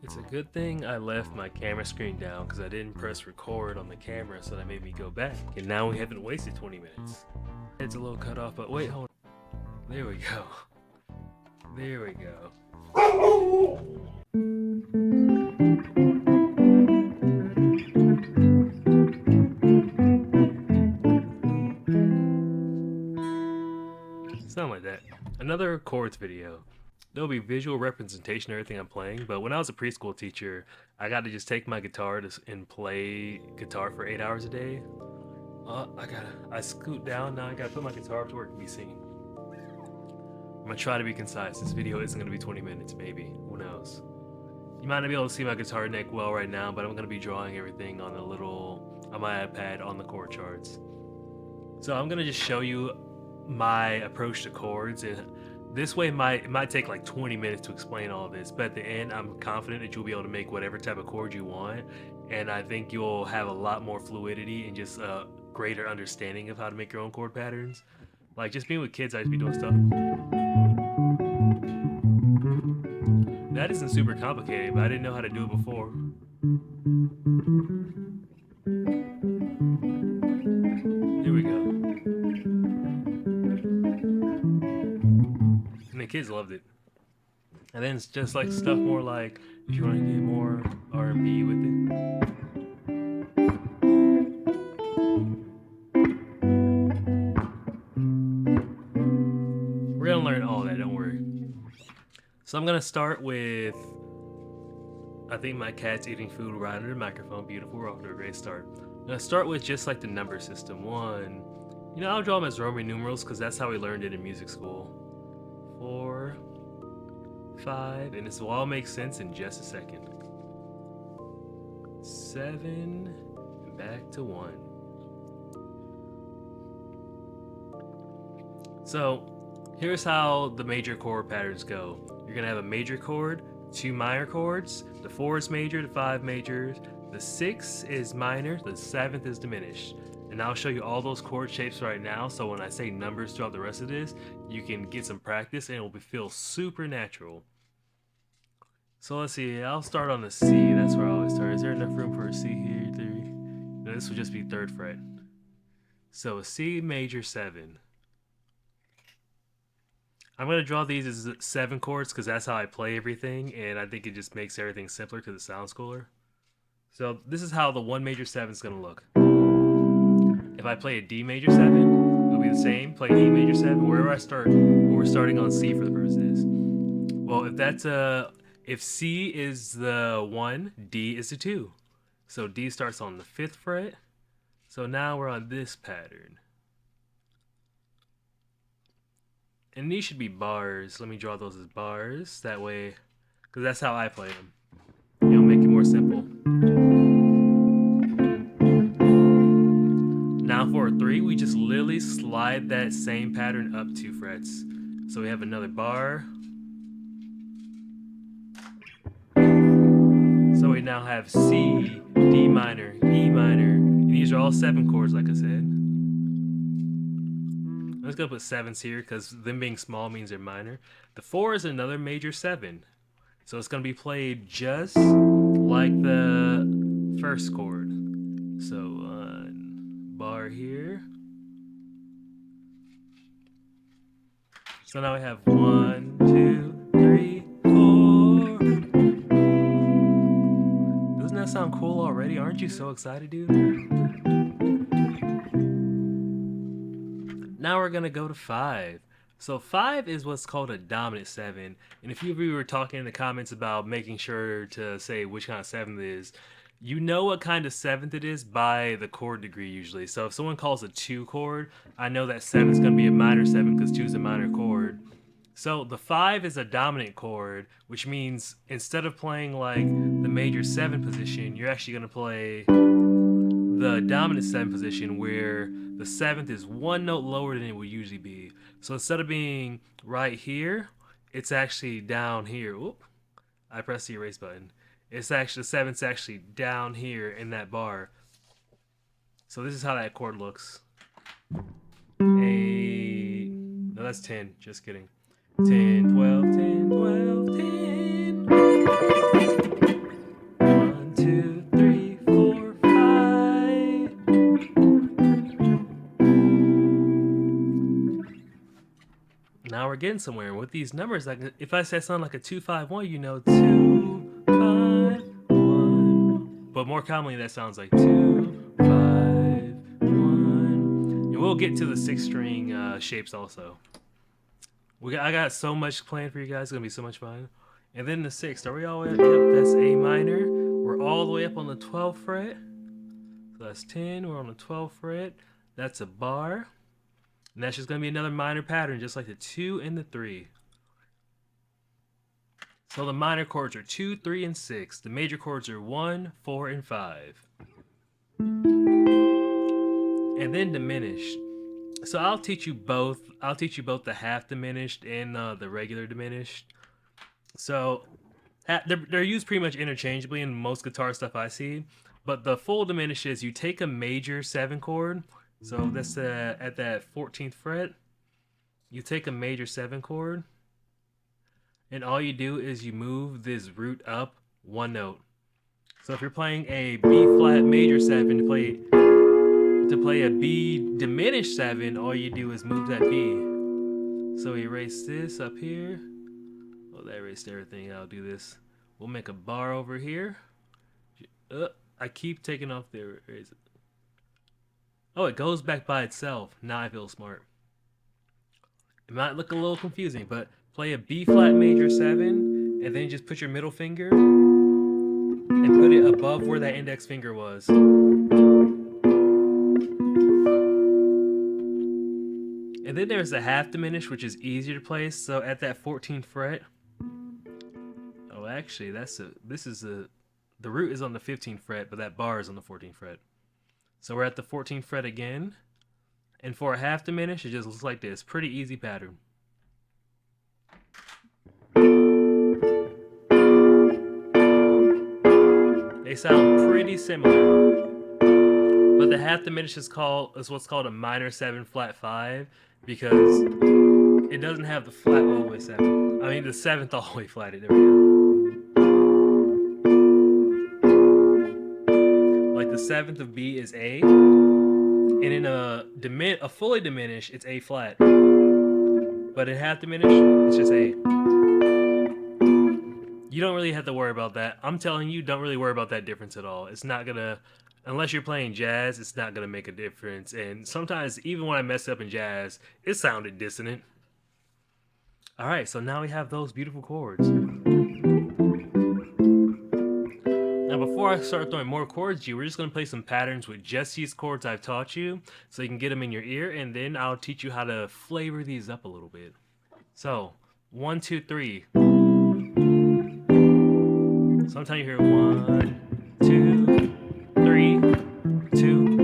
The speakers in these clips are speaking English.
It's a good thing I left my camera screen down because I didn't press record on the camera, so that made me go back. And now we haven't wasted 20 minutes. It's a little cut off, but wait, hold on. There we go. There we go. Something like that. Another chords video. There'll be visual representation of everything I'm playing, but when I was a preschool teacher, I got to just take my guitar and play guitar for 8 hours a day. I scoot down now. I gotta put my guitar up to where it can be seen. I'm gonna try to be concise. This video isn't gonna be 20 minutes, maybe. Who knows? You might not be able to see my guitar neck well right now, but I'm gonna be drawing everything on my iPad on the chord charts. So I'm gonna just show you my approach to chords, and this way it might take like 20 minutes to explain all this, but at the end I'm confident that you'll be able to make whatever type of chord you want, and I think you'll have a lot more fluidity and just a greater understanding of how to make your own chord patterns. Like just being with kids, I used to be doing stuff that isn't super complicated, but I didn't know how to do it before. Here we go. And the kids loved it. And then it's just like stuff more like, if you want to get more R&B with it. We're gonna learn all that, don't worry. So I'm gonna start with, I think my cat's eating food right under the microphone. Beautiful, we're off to a great start. I'm gonna start with just like the number system. One, I'll draw them as Roman numerals because that's how we learned it in music school. 4, 5, and this will all make sense in just a second. 7, and back to 1. So here's how the major chord patterns go. You're gonna have a major chord, 2 minor chords, the 4 is major, the 5 major, the 6 is minor, the 7th is diminished. And I'll show you all those chord shapes right now, so when I say numbers throughout the rest of this, you can get some practice and it will feel super natural. So let's see, I'll start on the C, that's where I always start. Is there enough room for a C here? 3? No, this will just be 3rd fret. So a C major 7. I'm going to draw these as 7 chords because that's how I play everything, and I think it just makes everything simpler because it sounds cooler. So this is how the 1 major 7 is going to look. If I play a D major 7, it'll be the same. Play E major 7, wherever I start. We're starting on C for the purposes. Well, if C is the 1, D is the 2. So D starts on the 5th fret. So now we're on this pattern. And these should be bars. Let me draw those as bars. That way, because that's how I play them. Make it more simple. Now for a 3, we just literally slide that same pattern up 2 frets. So we have another bar. So we now have C, D minor, E minor, and these are all 7 chords like I said. I'm just gonna put 7s here because them being small means they're minor. The 4 is another major 7. So it's gonna be played just like the first chord. So bar here. So now we have 1, 2, 3, 4. Doesn't that sound cool already? Aren't you so excited, dude? Now we're gonna go to 5. So 5 is what's called a dominant 7. And if you were talking in the comments about making sure to say which kind of 7th it is, you know what kind of 7th it is by the chord degree usually. So if someone calls a 2 chord, I know that 7 is going to be a minor 7 because 2 is a minor chord. So the 5 is a dominant chord, which means instead of playing like the major 7 position, you're actually going to play the dominant 7 position where the 7th is 1 note lower than it would usually be. So instead of being right here, it's actually down here. Oop, I pressed the erase button. It's actually, the 7th's actually down here in that bar. So this is how that chord looks. 8, no that's 10, just kidding. 10, 12, 10, 12, 10. getting somewhere. And with these numbers, like if I say something like a 2-5-1, you know 2-5-1. But more commonly, that sounds like 2-5-1. And we'll get to the 6-string shapes also. I got so much planned for you guys. It's gonna be so much fun. And then the 6th. Are we all the way up? Yep, that's A minor. We're all the way up on the 12th fret. So that's 10. We're on the 12th fret. That's a bar. And that's just going to be another minor pattern, just like the 2 and the 3. So the minor chords are 2, 3, and 6. The major chords are 1, 4, and 5. And then diminished. So I'll teach you both. I'll teach you both the half diminished and the regular diminished. So they're used pretty much interchangeably in most guitar stuff I see. But the full diminished is you take a major 7 chord. So that's at that 14th fret. You take a major 7 chord. And all you do is you move this root up 1 note. So if you're playing a B flat major 7 to play a B diminished 7, all you do is move that B. So erase this up here. Oh, that erased everything. I'll do this. We'll make a bar over here. I keep taking off the eraser. Oh, it goes back by itself. Now I feel smart. It might look a little confusing, but play a B flat major 7, and then just put your middle finger and put it above where that index finger was. And then there's the half diminished, which is easier to play. So at that 14th fret. Oh, actually, the root is on the 15th fret, but that bar is on the 14th fret. So we're at the 14th fret again. And for a half diminished, it just looks like this. Pretty easy pattern. They sound pretty similar. But the half diminished is what's called a minor 7 flat 5 because it doesn't have the flat all the way 7. I mean the 7th all the way flatted. There we go. Like the 7th of B is A. And in a fully diminished, it's A flat. But in half diminished, it's just A. You don't really have to worry about that. I'm telling you, don't really worry about that difference at all. It's not gonna, unless you're playing jazz, it's not gonna make a difference. And sometimes, even when I messed up in jazz, it sounded dissonant. All right, so now we have those beautiful chords. Now, before I start throwing more chords at you, we're just gonna play some patterns with just these chords I've taught you, so you can get them in your ear, and then I'll teach you how to flavor these up a little bit. So, 1, 2, 3. Sometimes you hear 1, 2, 3, 2.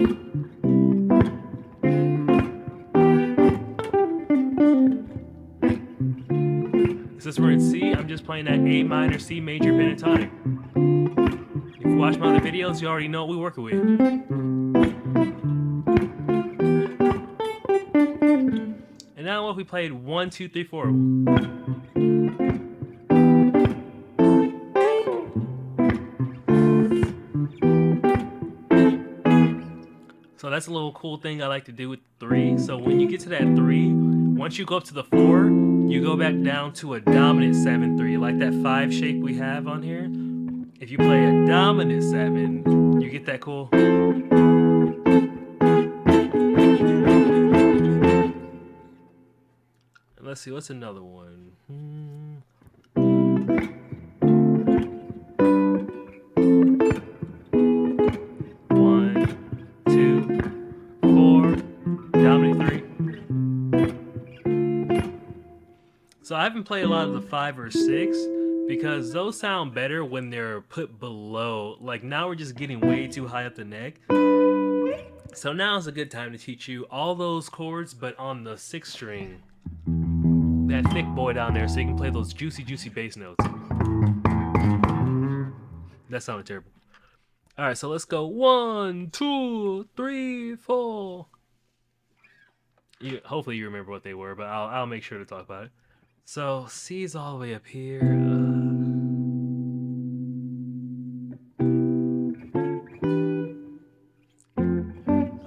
Since we're in C, I'm just playing that A minor, C major pentatonic. If you watch my other videos, you already know what we're working with. And now what if we played 1, 2, 3, 4? So that's a little cool thing I like to do with 3. So when you get to that 3, once you go up to the 4, you go back down to a dominant 7-3, like that 5 shape we have on here. If you play a dominant 7, you get that cool. And let's see, what's another one? 1, 2, 4, dominant 3. So I haven't played a lot of the 5 or 6 because those sound better when they're put below. Like now we're just getting way too high up the neck. So now is a good time to teach you all those chords, but on the 6th string. That thick boy down there, so you can play those juicy, juicy bass notes. That sounded terrible. All right, so let's go 1, 2, 3, 4. Hopefully you remember what they were, but I'll make sure to talk about it. So C's all the way up here.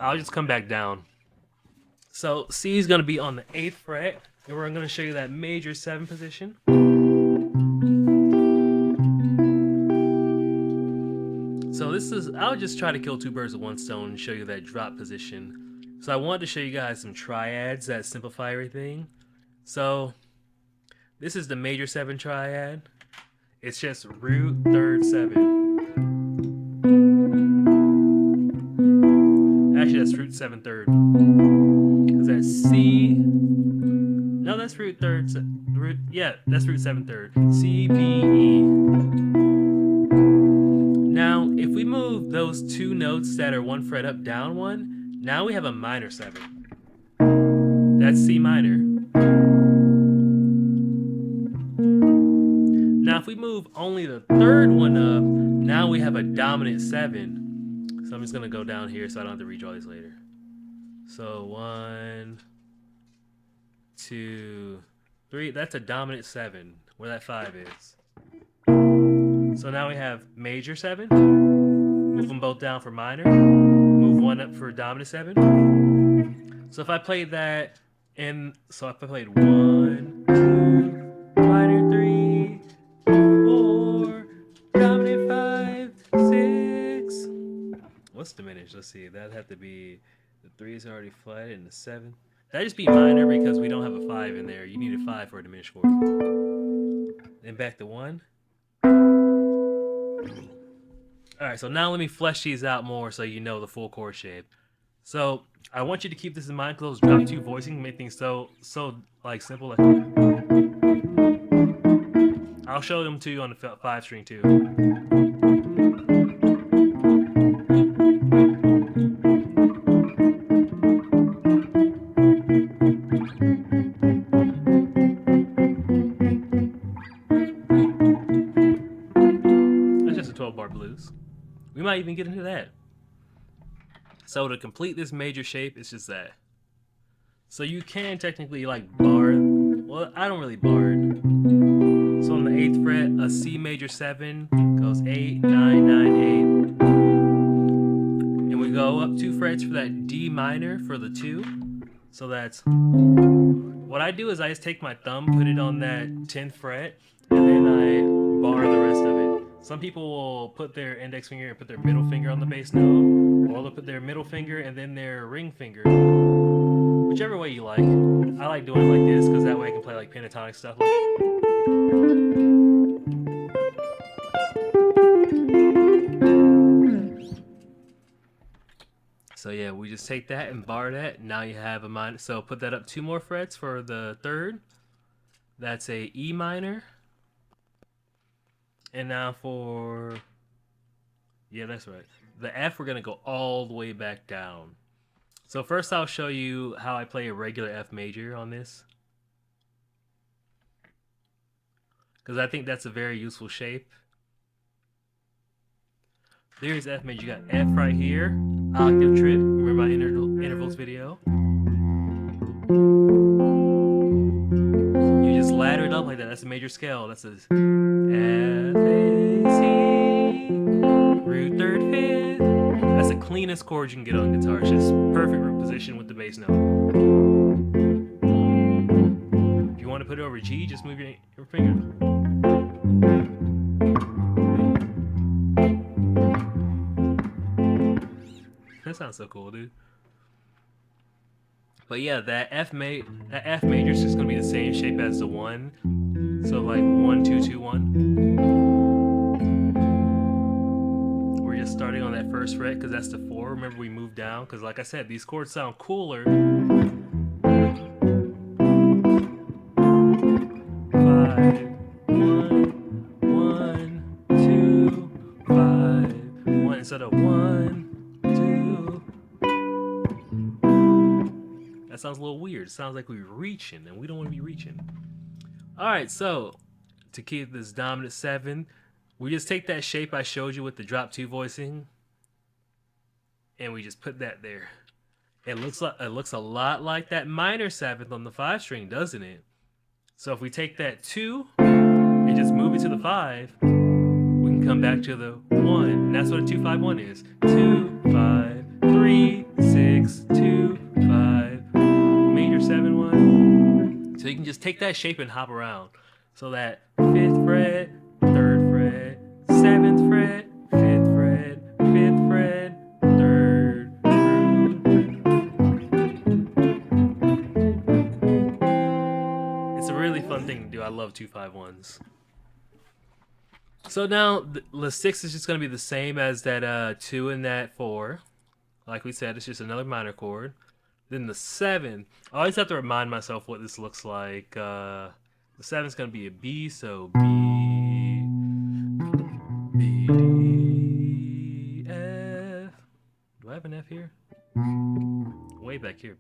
I'll just come back down. So C is going to be on the 8th fret, and we're going to show you that major 7 position. So this is, I'll just try to kill 2 birds with 1 stone and show you that drop position. So I wanted to show you guys some triads that simplify everything. So this is the major 7 triad. It's just root, 3rd, 7. Actually, that's root, 7, 3rd. Because that's C. No, that's root, 3rd. Yeah, that's root, 7, 3rd. C, B, E. Now, if we move those 2 notes that are 1 fret up, down 1, now we have a minor 7. That's C minor. Now, if we move only the 3rd one up, now we have a dominant 7. So I'm just going to go down here so I don't have to redraw these later. So 1, 2, 3. That's a dominant 7, where that 5 is. So now we have major 7. Move them both down for minor. Move 1 up for dominant 7. So if I played that, and so if I played 1, 2, minor 3, 4, dominant 5, 6. What's diminished? Let's see. That'd have to be, the 3 is already flat and the 7. That'd just be minor because we don't have a 5 in there. You need a 5 for a diminished chord. Then back to 1. Alright, so now let me flesh these out more so you know the full chord shape. So I want you to keep this in mind because those drop 2 voicing make things so like simple. Like, I'll show them to you on the 5 string too. That's just a 12-bar blues. We might even get into that. So to complete this major shape, it's just that. So you can technically like bar. Well, I don't really bar it. So on the 8th fret, a C major 7 goes 8, 9, 9, 8. And we go up 2 frets for that D minor for the 2. So that's, what I do is I just take my thumb, put it on that 10th fret, and then I bar the rest of it. Some people will put their index finger and put their middle finger on the bass note, or they'll put their middle finger and then their ring finger. Whichever way you like. I like doing it like this because that way I can play like pentatonic stuff. So yeah, we just take that and bar that. Now you have a minor. So put that up 2 more frets for the 3rd. That's a E minor. And now for, yeah, that's right. The F, we're going to go all the way back down. So first I'll show you how I play a regular F major on this. Because I think that's a very useful shape. There's F major. You got F right here, octave trip. Remember my intervals video? You just ladder it up like that. That's a major scale. That's a F, A, C, root 3rd, 5th. That's the cleanest chord you can get on guitar. It's just perfect root position with the bass note. If you want to put it over G, just move your finger. That sounds so cool, dude. But yeah, that F major is just gonna be the same shape as the 1. So like 1, 2, 2, 1. We're just starting on that 1st fret because that's the 4. Remember we moved down because like I said, these chords sound cooler. 5, 1, 1, 2, 5, 1 instead of 1, 2. That sounds a little weird. It sounds like we're reaching, and we don't want to be reaching. Alright, so to keep this dominant 7, we just take that shape I showed you with the drop 2 voicing, and we just put that there. It looks a lot like that minor 7th on the 5 string, doesn't it? So if we take that 2 and just move it to the 5, we can come back to the 1. And that's what a 2, 5, 1 is. 2, 5, 3, 6, 2, 5. take that shape and hop around. So that 5th fret, 3rd fret, 7th fret, 5th fret, 5th fret, 3rd. It's a really fun thing to do. I love 2-5-1s. So now the 6 is just going to be the same as that 2 and that 4. Like we said, it's just another minor chord. Then the 7, I always have to remind myself what this looks like. The 7 is going to be a B, so B, B, D, F. Do I have an F here? Way back here.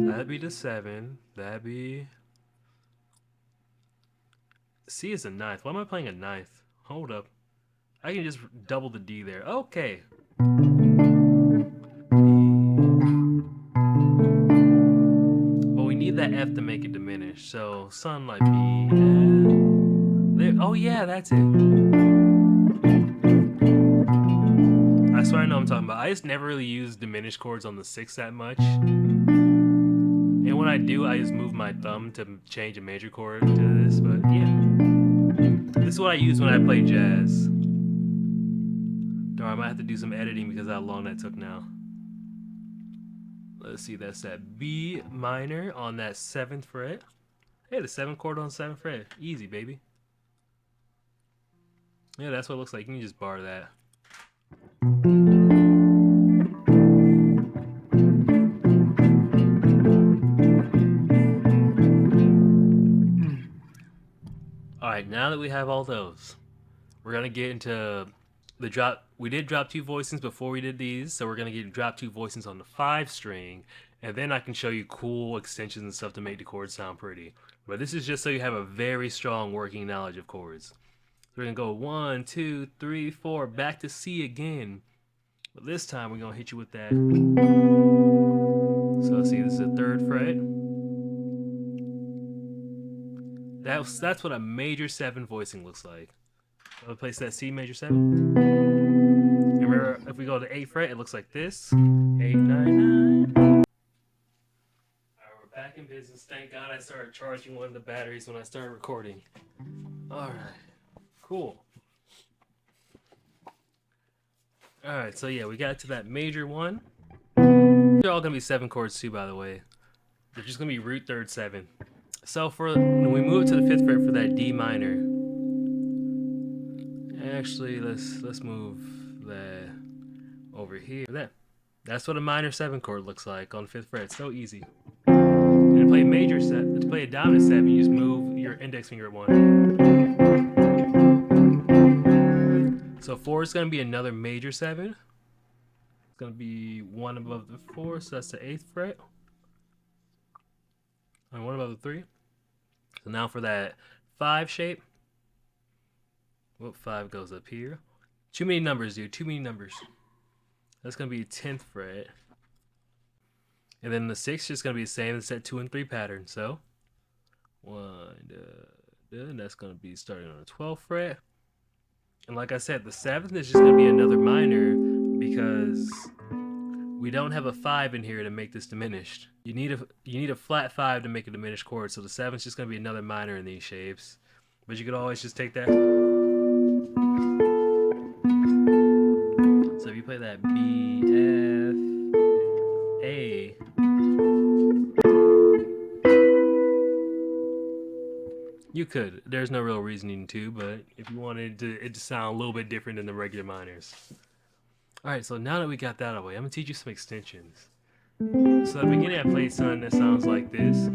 That'd be the 7. That'd be... C is a 9th. Why am I playing a 9th? Hold up. I can just double the D there. Okay. But we need that F to make it diminish. So, something like B, F. There. Oh yeah, that's it. I swear I know what I'm talking about. I just never really use diminished chords on the 6 that much. And when I do, I just move my thumb to change a major chord to this, but yeah. This is what I use when I play jazz. Darn, I might have to do some editing because of how long that took now. Let's see, that's that B minor on that 7th fret. Hey, the 7th chord on the 7th fret. Easy, baby. Yeah, that's what it looks like. You can just bar that. Alright, now that we have all those, we're going to get into the drop. We did drop 2 voicings before we did these, so we're going to get drop 2 voicings on the 5 string, and then I can show you cool extensions and stuff to make the chords sound pretty. But this is just so you have a very strong working knowledge of chords. So we're going to go 1, 2, 3, 4, back to C again. But this time we're going to hit you with that. So see, this is the 3rd fret. That's what a major 7 voicing looks like. So I'll place that C major 7. And remember, if we go to 8th fret, it looks like this. 8, 9, 9. Alright, we're back in business. Thank God I started charging one of the batteries when I started recording. Alright, cool. Alright, so yeah, we got to that major 1. They're all going to be 7 chords too, by the way. They're just going to be root 3rd 7. So when we move to the 5th fret for that D minor, actually let's move that over here. That's what a minor 7 chord looks like on the 5th fret. It's so easy. And to play a major to play a dominant 7, you just move your index finger at 1. So 4 is going to be another major 7. It's going to be 1 above the 4, so that's the 8th fret. And 1 above the 3. So now for that 5 shape. Well, 5 goes up here. Too many numbers, dude. Too many numbers. That's going to be 10th fret. And then the 6 is just going to be the same as that 2 and 3 pattern. So 1, and that's going to be starting on the 12th fret. And like I said, the 7th is just going to be another minor because we don't have a 5 in here to make this diminished. You need a flat 5 to make a diminished chord, so the 7th is just going to be another minor in these shapes. But you could always just take that. So if you play that B, F, A, you could. There's no real reasoning to, but if you wanted it to sound a little bit different than the regular minors. Alright, so now that we got that out of the way, I'm going to teach you some extensions. So at the beginning I played something that sounds like this.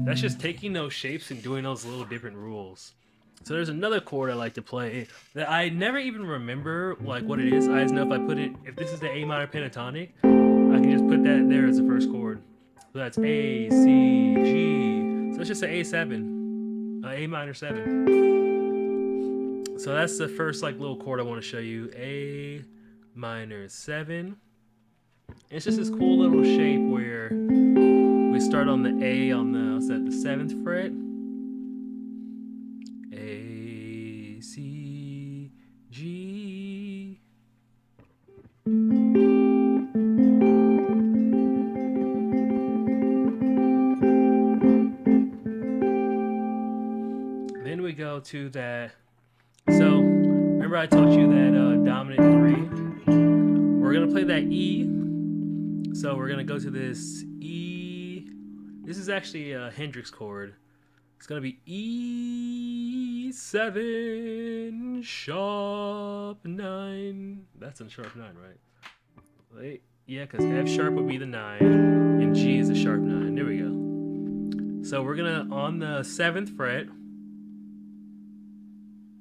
That's just taking those shapes and doing those little different rules. So there's another chord I like to play that I never even remember like what it is. I just know if this is the A minor pentatonic, I can just put that there as the first chord. So that's A, C, G. So it's just an A7, A minor 7. So that's the first like little chord I want to show you. A minor 7. It's just this cool little shape where we start on the A on the, what's that, the 7th fret. A, C, G. Then we go to that. So remember I taught you that dominant 3. We're gonna play that E. So we're gonna go to this E. This is actually a Hendrix chord. It's gonna be E7 sharp 9. That's a sharp 9, right? Wait, yeah, because F sharp would be the 9, and G is a sharp 9. There we go. So we're gonna, on the 7th fret.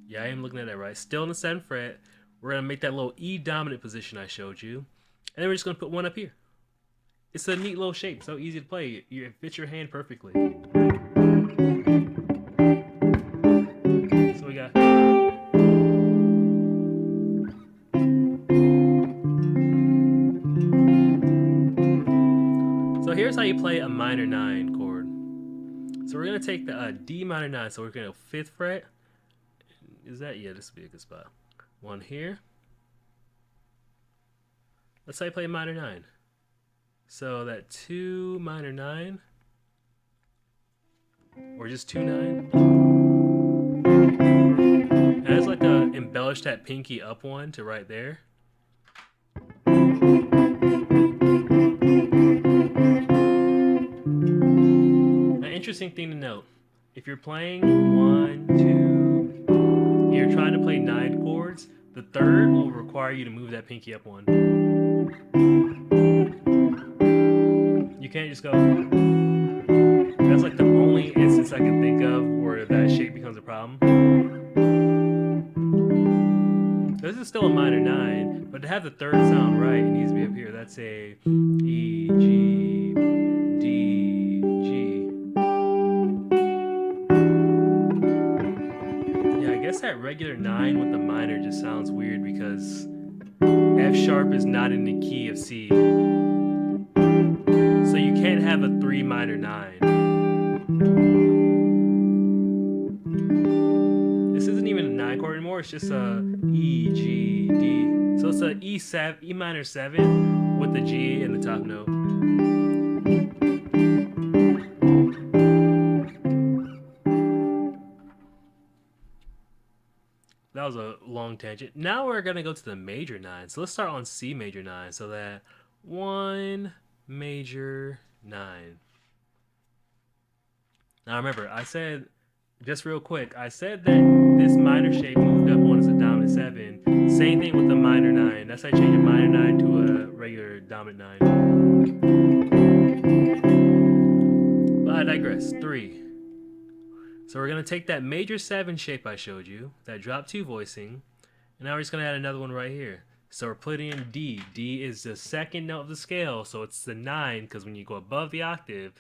Yeah, I am looking at that right. Still in the 7th fret. We're gonna make that little E dominant position I showed you, and then we're just gonna put one up here. It's a neat little shape, so easy to play. It fits your hand perfectly. So we got. So here's how you play a minor 9 chord. So we're gonna take the D minor 9. So we're gonna go 5th fret. Is that, yeah? This would be a good spot. One here. Let's say I play a minor 9. So that 2 minor 9, or just 2 9. And I just like to embellish that pinky up one to right there. An interesting thing to note: if you're playing 1, 2, you're trying to play 9 chords, the 3rd will require you to move that pinky up one. You can't just go. That's like the only instance I can think of where that shape becomes a problem. This is still a minor 9, but to have the 3rd sound right, it needs to be up here. That's a E, G, D, G. Yeah, I guess that regular 9 with the minor just sounds weird because F sharp is not in the key of C. So you can't have a 3 minor 9. This isn't even a 9 chord anymore, it's just a E, G, D. So it's a E minor 7 with the G in the top note. That was a long tangent. Now we're gonna go to the major 9. So let's start on C major 9. So that 1 major 9. Now remember, I said, just real quick, I said that this minor shape moved up one as a dominant 7. Same thing with the minor 9. That's how I change a minor 9 to a regular dominant 9. But I digress. 3. So we're going to take that major 7 shape I showed you, that drop 2 voicing, and now we're just going to add another one right here. So we're putting in D. D is the 2nd note of the scale, so it's the 9, because when you go above the octave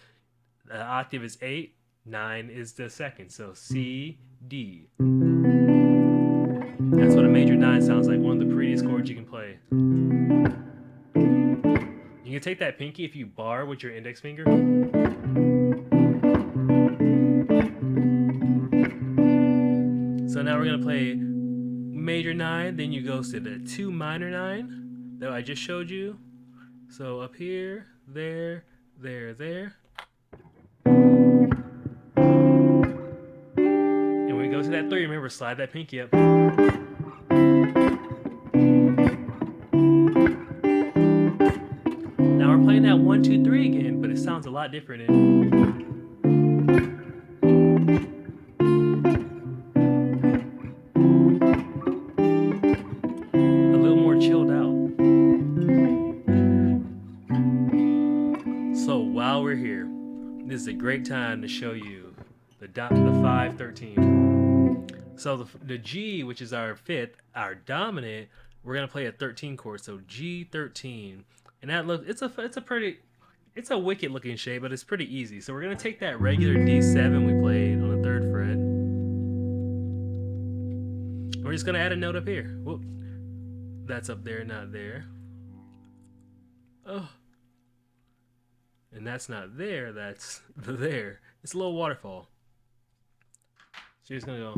is 8, 9 is the 2nd, so C, D. That's what a major 9 sounds like, one of the prettiest chords you can play. You can take that pinky if you bar with your index finger. So now we're going to play major 9, then you go to the 2 minor 9 that I just showed you. So up here, there, there, there. And when we go to that 3, remember, slide that pinky up. Now we're playing that 1, 2, 3 again, but it sounds a lot different. Chilled out. So while we're here, this is a great time to show you the 5-13. So the G, which is our 5th, our dominant, we're gonna play a 13 chord. So G13, and that it's a wicked looking shape, but it's pretty easy. So we're gonna take that regular D7 we played on the 3rd fret. We're just gonna add a note up here. Whoop. That's up there, not there. Oh. And that's not there, that's there. It's a little waterfall. So you're just gonna go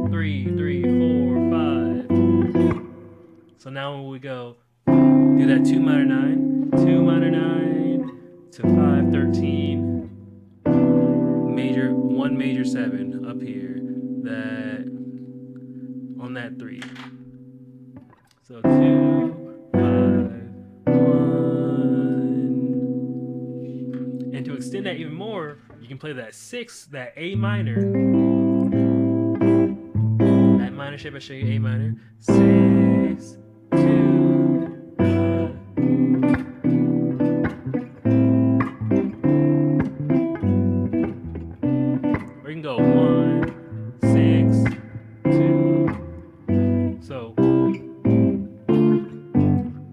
3, 3, 4, 5. So now when we go do that 2 minor 9, 2 minor 9 to 5, 13, major 1 major 7 up here, that on that 3. So 2, 5, 1. And to extend that even more, you can play that 6, that A minor. That minor shape I show you, A minor. 6, 2, 5. Or you can go 1, 6, 2. So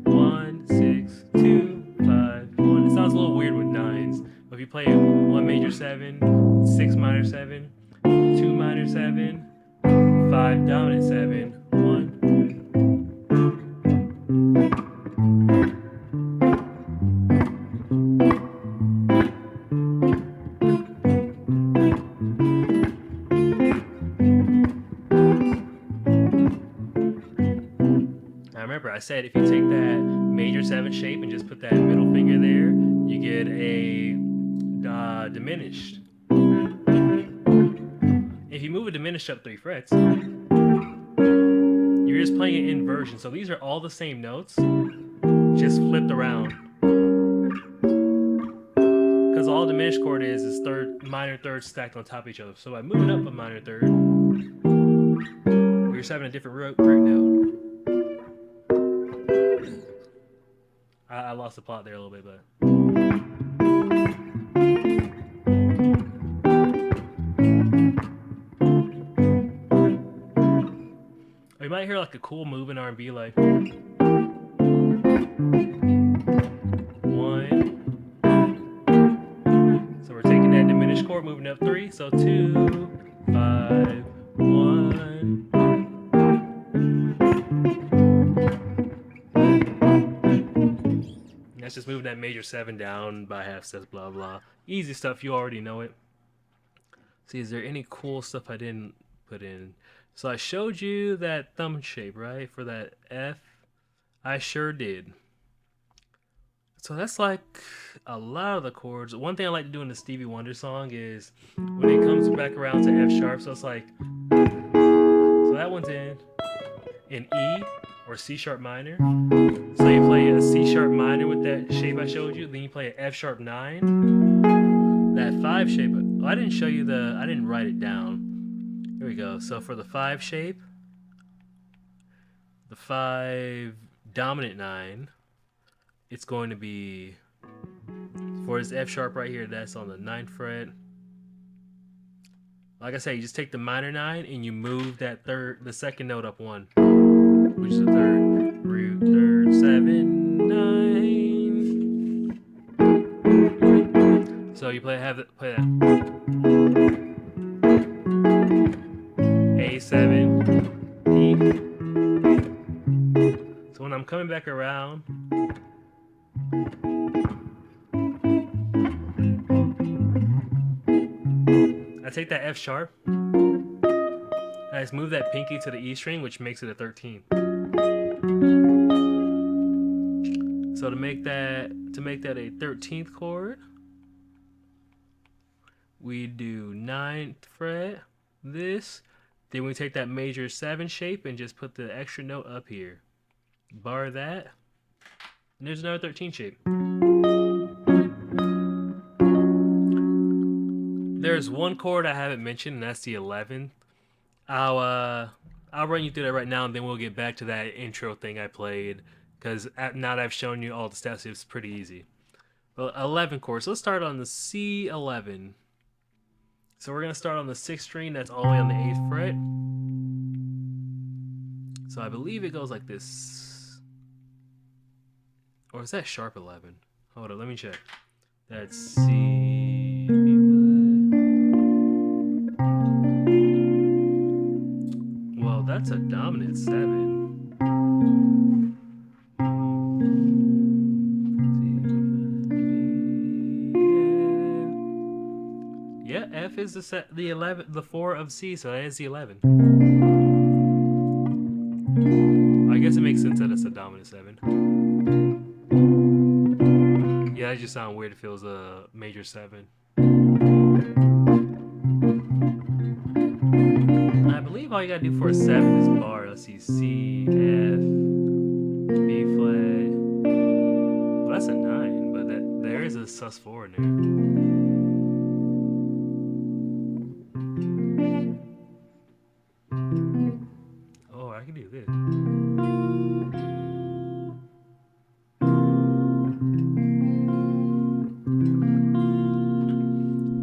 1, 6, 2, 5, 1. It sounds a little weird with nines, but if you play 1 major 7, 6 minor 7, 2 minor 7, 5 dominant 7, 1. Now remember, I said if you take that major 7 shape and just put that middle finger there, you get a diminished. If you move a diminished up 3 frets, you're just playing it inversion. So these are all the same notes, just flipped around. Because all diminished chord is third, minor thirds stacked on top of each other. So by moving up a minor third, we're just having a different root note. I lost the plot there a little bit, but. Or you might hear like a cool move in R&B, like 1. So we're taking that diminished chord, moving up 3. So 2, 5, 1. That's just moving that major 7 down by half steps, blah, blah. Easy stuff, you already know it. See, is there any cool stuff I didn't put in? So I showed you that thumb shape, right? For that F. I sure did. So that's like a lot of the chords. One thing I like to do in the Stevie Wonder song is when it comes back around to F sharp, so it's like, so that one's in E or C sharp minor. So you play a C sharp minor with that shape I showed you, then you play an F sharp 9. That 5 shape, oh, I didn't show you I didn't write it down. Here we go. So for the 5 shape, the 5 dominant 9, it's going to be, for this F sharp right here, that's on the 9th fret. Like I said, you just take the minor 9 and you move that the second note up 1, which is the third, root, third, 7, 9. So you play that A7, E. So when I'm coming back around, I take that F sharp, I just move that pinky to the E string, which makes it a 13. So to make that a 13th chord, we do 9th fret, this, then we take that major 7 shape and just put the extra note up here. Bar that, and there's another 13 shape. There's one chord I haven't mentioned, and that's the 11th. I'll run you through that right now, and then we'll get back to that intro thing I played, because now that I've shown you all the steps, it's pretty easy. Well, 11 chord. So let's start on the C11. So we're going to start on the 6th string, that's all the way on the 8th fret. So I believe it goes like this. Or is that sharp 11? Hold on, let me check. That's C. Well, that's a dominant 7. is the 11, the 4 of C, so that is the 11. I guess it makes sense that it's a dominant 7. Yeah, that just sounds weird if it was a major 7. I believe all you gotta do for a 7 is bar. Let's see, C, F, B flat. Well, that's a 9, but there is a sus4 in there. Oh, I can do this.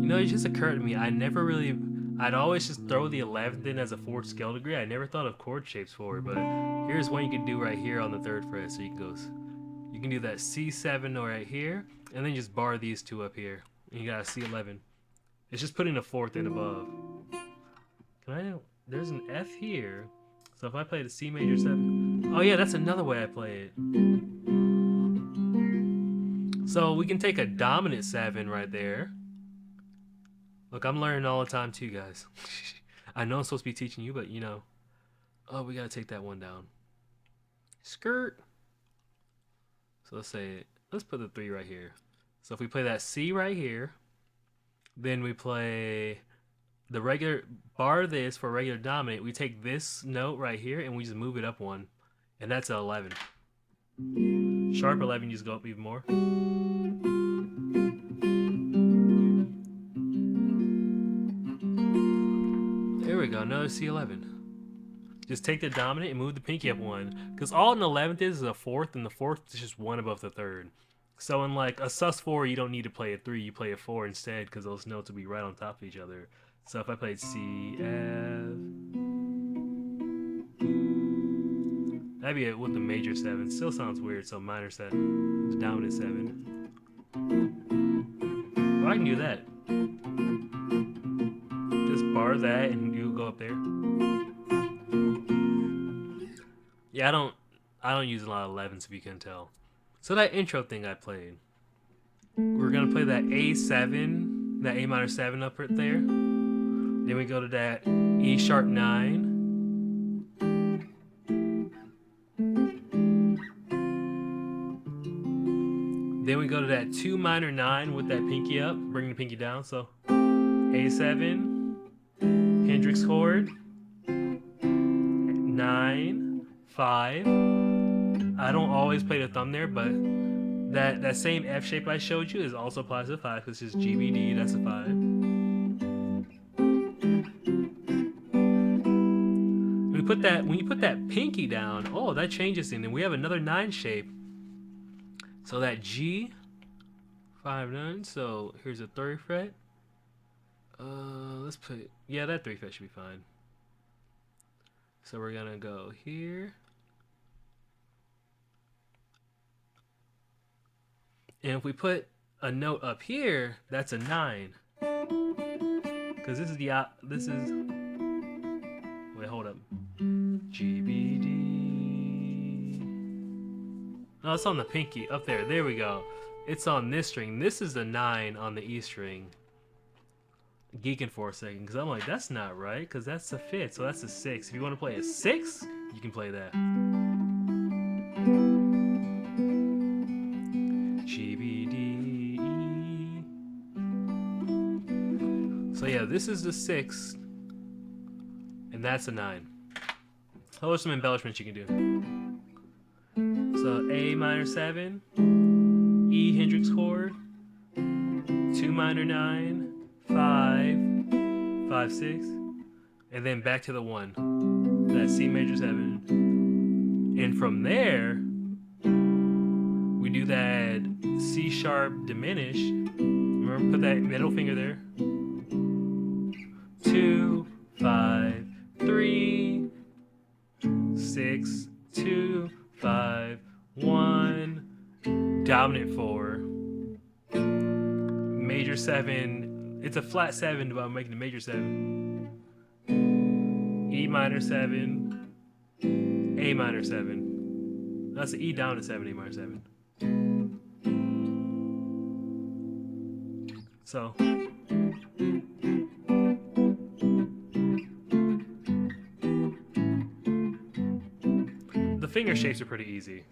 You know, it just occurred to me, I'd always just throw the 11th in as a 4th scale degree. I never thought of chord shapes for it, but here's one you can do right here on the 3rd fret. So you can do that C7 right here, and then just bar these two up here. And you got a C11. It's just putting a 4th in above. There's an F here. So if I play the C major 7, oh yeah, that's another way I play it. So we can take a dominant 7 right there. Look, I'm learning all the time too, guys. I know I'm supposed to be teaching you, but you know. Oh, we gotta take that one down. Skirt. So let's put the 3 right here. So if we play that C right here, then we play the regular, bar this for regular dominant. We take this note right here and we just move it up 1. And that's an 11. Sharp 11, you just go up even more. There we go, another C11. Just take the dominant and move the pinky up 1. Because all an 11th is a 4th, and the 4th is just 1 above the 3rd. So in like a sus4, you don't need to play a 3, you play a 4 instead, because those notes will be right on top of each other. So if I played C, F, that'd be it with the major 7. Still sounds weird, so minor 7, the dominant 7. Well, I can do that. Just bar that and you go up there. Yeah, I don't use a lot of 11s if you can tell. So that intro thing I played, we're gonna play that A7, that A minor 7 up right there. Then we go to that E sharp 9. Then we go to that 2 minor 9 with that pinky up, bring the pinky down. So A7, Hendrix chord, 9, 5. I don't always play the thumb there, but that same F shape I showed you is also applies to 5 because it's just GBD, that's a 5. When you put that pinky down, oh, that changes things, and we have another 9 shape. So that G, 5, 9. So here's a 3rd fret. Let's put, yeah, that 3 fret should be fine. So we're gonna go here. And if we put a note up here, that's a 9. Because this is wait, hold up. GBD. No, it's on the pinky, up there. There we go. It's on this string. This is the 9 on the E string. Geeking for a second, because I'm like, that's not right, because that's the 5th, so that's a 6. If you want to play a 6, you can play that. GBD. So yeah, this is the 6, and that's a 9. So there's some embellishments you can do. So A minor 7, E Hendrix chord, 2 minor 9, 5, 5, 6, and then back to the 1. That's C major 7. And from there, we do that C sharp diminish. Remember, put that middle finger there. 2, 5, 3, 6, 2, 5, 1, dominant 4, major 7. It's a flat 7, but I'm making a major 7. E minor 7, A minor 7. That's an E dominant 7, A minor 7. So finger shapes are pretty easy.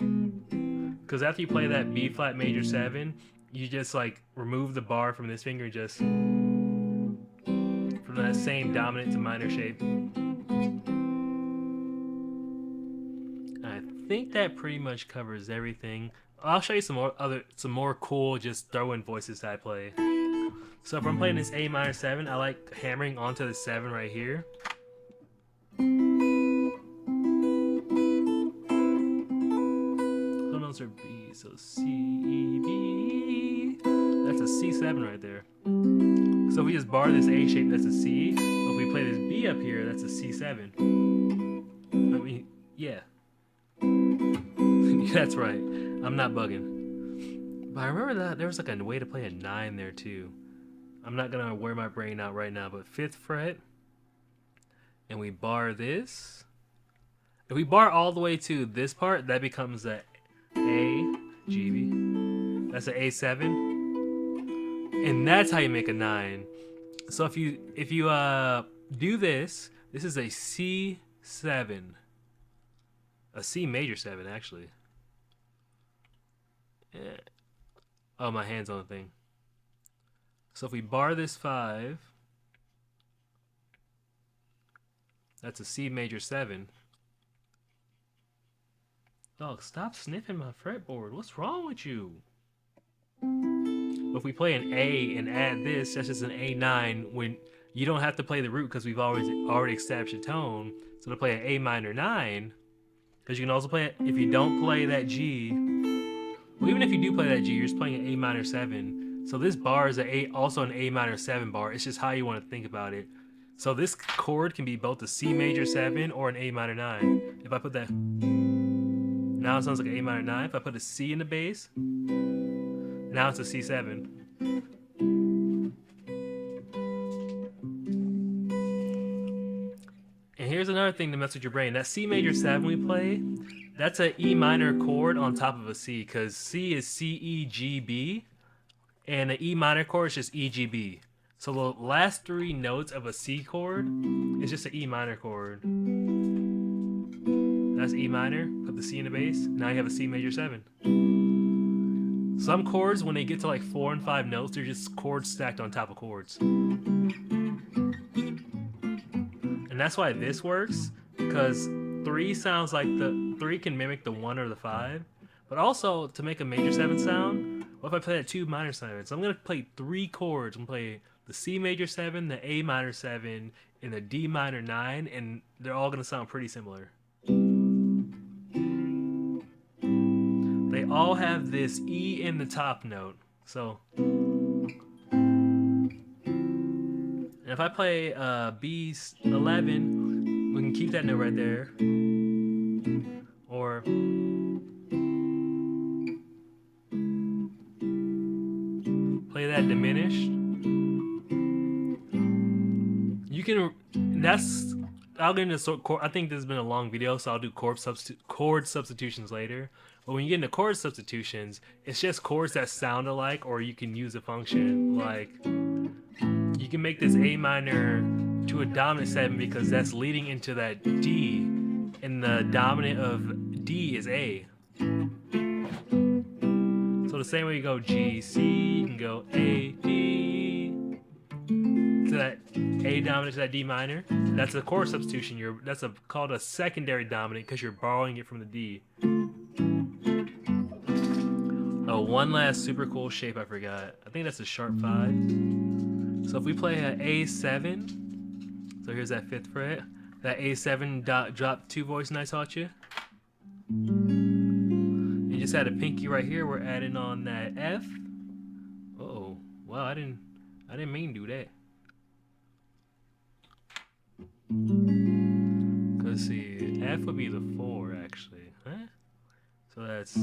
Because after you play that B flat major 7, you just like remove the bar from this finger just from that same dominant to minor shape. I think that pretty much covers everything. I'll show you some more cool just throw-in voices that I play. So if I'm playing this A minor 7, I like hammering onto the 7 right here. So notes are B, so C, E, B. That's a C7 right there. So if we just bar this A shape, that's a C. But if we play this B up here, that's a C7. I mean, yeah. That's right. I'm not bugging. But I remember that there was like a way to play a 9 there too. I'm not gonna wear my brain out right now, but 5th fret. And we bar this. If we bar all the way to this part, that becomes a A, G, B. That's an A7. And that's how you make a 9. So if you do this, this is a C7. A C major 7, actually. Yeah. Oh, my hand's on the thing. So if we bar this 5, that's a C major 7. Dog, stop sniffing my fretboard. What's wrong with you? But if we play an A and add this, that's just an A9 when you don't have to play the root because we've already established a tone. So to play an A minor 9, because you can also play it if you don't play that G. Well, even if you do play that G, you're just playing an A minor 7. So this bar is also an A minor 7 bar. It's just how you want to think about it. So this chord can be both a C major 7 or an A minor 9. If I put that, now it sounds like an A minor 9. If I put a C in the bass, now it's a C7. And here's another thing to mess with your brain. That C major 7 we play, that's an E minor chord on top of a C, because C is C, E, G, B, and the E minor chord is just E, G, B. So the last 3 notes of a C chord is just an E minor chord. That's E minor, put the C in the bass, now you have a C major 7. Some chords, when they get to like 4 and 5 notes, they're just chords stacked on top of chords. And that's why this works, because 3 sounds like 3 can mimic the 1 or the 5. But also, to make a major 7 sound, what if I play that 2 minor 7? So I'm going to play 3 chords. I'm going to play the C major 7, the A minor 7, and the D minor 9, and they're all going to sound pretty similar. They all have this E in the top note. So, and if I play B11, we can keep that note right there. Or play that diminished. You can, I'll get into I think this has been a long video, so I'll do chord substitutions later. But when you get into chord substitutions, it's just chords that sound alike, or you can use a function. Like, you can make this A minor to a dominant 7 because that's leading into that D, and the dominant of D is A. So the same way you go G, C, you can go A, D, to that A dominant to that D minor. That's a chord substitution. That's called a secondary dominant because you're borrowing it from the D. Oh, one last super cool shape I forgot. I think that's a sharp 5. So if we play an A7, so here's that 5th fret. That A7 drop 2 voice and I taught you. You just had a pinky right here. We're adding on that F. Uh-oh. Wow, I didn't mean to do that. Let's see, F would be the 4 actually, huh? So that's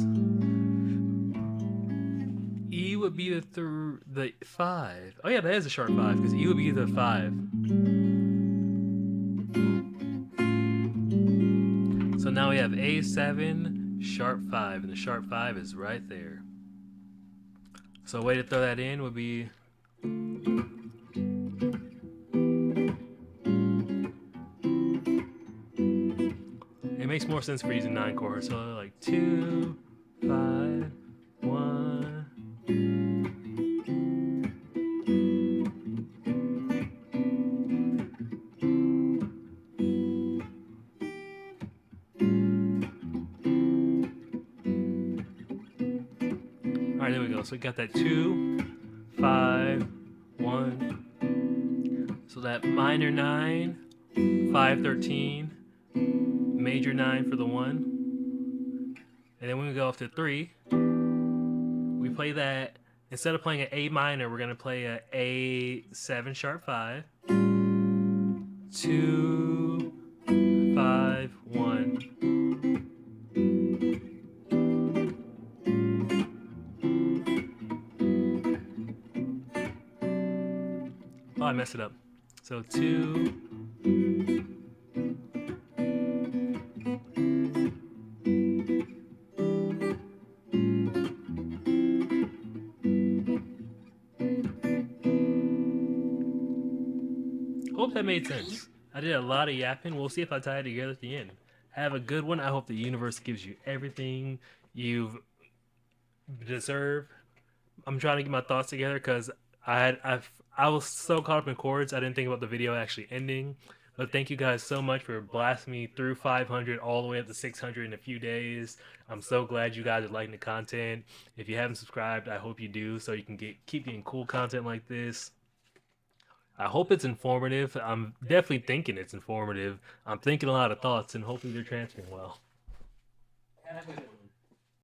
E would be the 5. Oh yeah, that is a sharp 5 because E would be the 5. So now we have A7, sharp 5, and the sharp 5 is right there. So a way to throw that in would be makes more sense for using 9 chords. So like 2, 5, 1. All right, there we go. So we got that 2, 5, 1. So that minor 9, 5, 13, major 9 for the 1. And then when we go up to 3, we play that. Instead of playing an A minor, we're going to play a A7 sharp 5. 2, 5, 1. Oh, I messed it up. So 2. Hope that made sense. I did a lot of yapping. We'll see if I tie it together at the end. Have a good one. I hope the universe gives you everything you've deserve. I'm trying to get my thoughts together because I was so caught up in chords I didn't think about the video actually ending. But thank you guys so much for blasting me through 500 all the way up to 600 in a few days. I'm so glad you guys are liking the content. If you haven't subscribed, I hope you do so you can keep getting cool content like this. I hope it's informative. I'm definitely thinking it's informative. I'm thinking a lot of thoughts and hopefully they're transferring well.